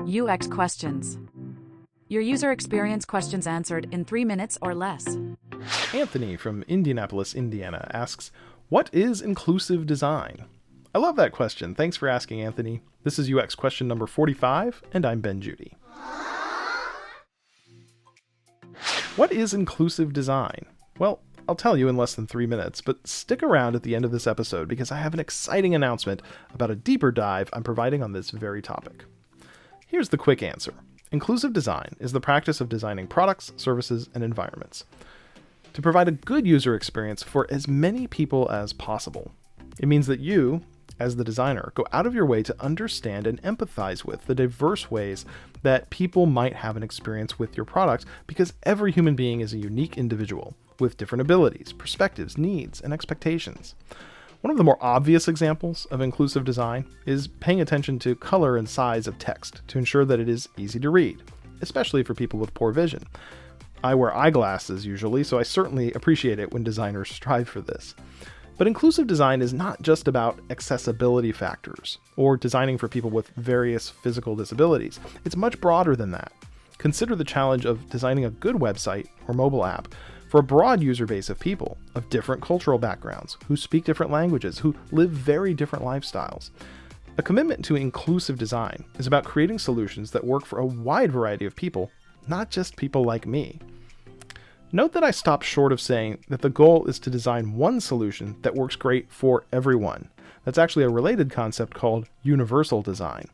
UX questions. Your user experience questions answered in 3 minutes or less. Anthony from Indianapolis, Indiana asks, what is inclusive design? I love that question. Thanks for asking, Anthony. This is UX question number 45, and I'm Ben Judy. What is inclusive design? Well, I'll tell you in less than 3 minutes, but stick around at the end of this episode because I have an exciting announcement about a deeper dive I'm providing on this very topic. Here's the quick answer. Inclusive design is the practice of designing products, services, and environments to provide a good user experience for as many people as possible. It means that you, as the designer, go out of your way to understand and empathize with the diverse ways that people might have an experience with your product, because every human being is a unique individual with different abilities, perspectives, needs, and expectations. One of the more obvious examples of inclusive design is paying attention to color and size of text to ensure that it is easy to read, especially for people with poor vision. I wear eyeglasses usually, so I certainly appreciate it when designers strive for this. But inclusive design is not just about accessibility factors or designing for people with various physical disabilities. It's much broader than that. Consider the challenge of designing a good website or mobile app for a broad user base of people of different cultural backgrounds, who speak different languages, who live very different lifestyles. A commitment to inclusive design is about creating solutions that work for a wide variety of people, not just people like me. Note that I stopped short of saying that the goal is to design one solution that works great for everyone. That's actually a related concept called universal design.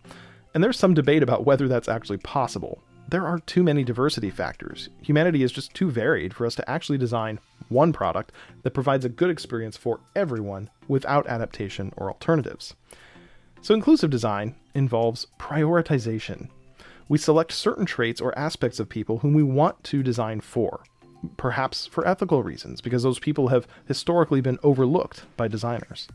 And there's some debate about whether that's actually possible. There are too many diversity factors. Humanity is just too varied for us to actually design one product that provides a good experience for everyone without adaptation or alternatives. So inclusive design involves prioritization. We select certain traits or aspects of people whom we want to design for, perhaps for ethical reasons, because those people have historically been overlooked by designers.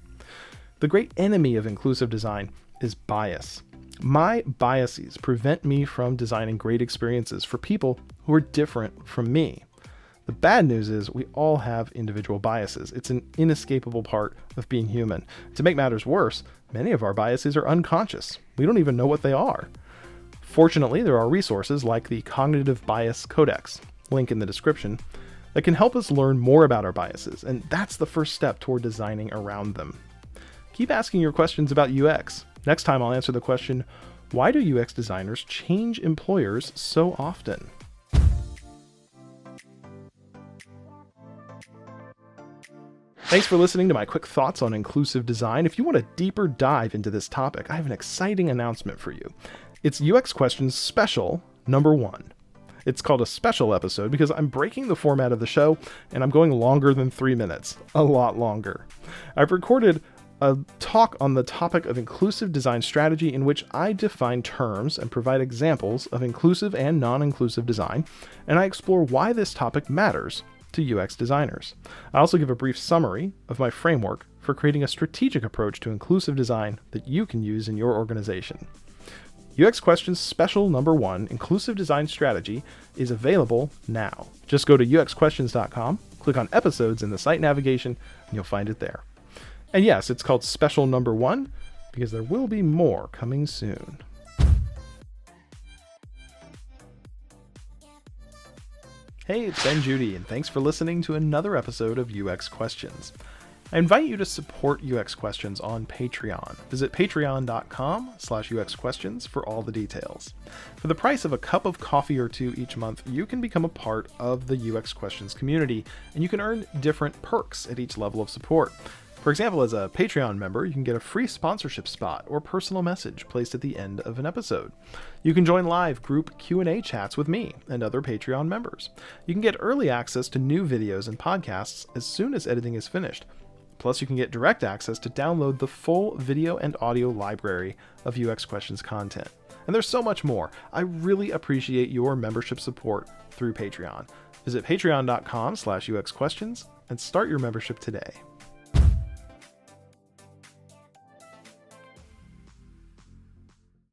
The great enemy of inclusive design is bias. My biases prevent me from designing great experiences for people who are different from me. The bad news is we all have individual biases. It's an inescapable part of being human. To make matters worse, many of our biases are unconscious. We don't even know what they are. Fortunately, there are resources like the Cognitive Bias Codex, link in the description, that can help us learn more about our biases, and that's the first step toward designing around them. Keep asking your questions about UX. Next time I'll answer the question, why do UX designers change employers so often? Thanks for listening to my quick thoughts on inclusive design. If you want a deeper dive into this topic, I have an exciting announcement for you. It's UX Questions Special number 1. It's called a special episode because I'm breaking the format of the show and I'm going longer than 3 minutes. A lot longer. I've recorded a talk on the topic of inclusive design strategy in which I define terms and provide examples of inclusive and non-inclusive design, and I explore why this topic matters to UX designers. I also give a brief summary of my framework for creating a strategic approach to inclusive design that you can use in your organization. UX Questions Special number 1, Inclusive Design Strategy, is available now. Just go to uxquestions.com, click on episodes in the site navigation, and you'll find it there. And yes, it's called Special number 1 because there will be more coming soon. Hey, it's Ben Judy, and thanks for listening to another episode of UX Questions. I invite you to support UX Questions on Patreon. Visit patreon.com/UXQuestions for all the details. For the price of a cup of coffee or two each month, you can become a part of the UX Questions community, and you can earn different perks at each level of support. For example, as a Patreon member, you can get a free sponsorship spot or personal message placed at the end of an episode. You can join live group Q&A chats with me and other Patreon members. You can get early access to new videos and podcasts as soon as editing is finished. Plus, you can get direct access to download the full video and audio library of UX Questions content. And there's so much more. I really appreciate your membership support through Patreon. Visit patreon.com/UXQuestions and start your membership today.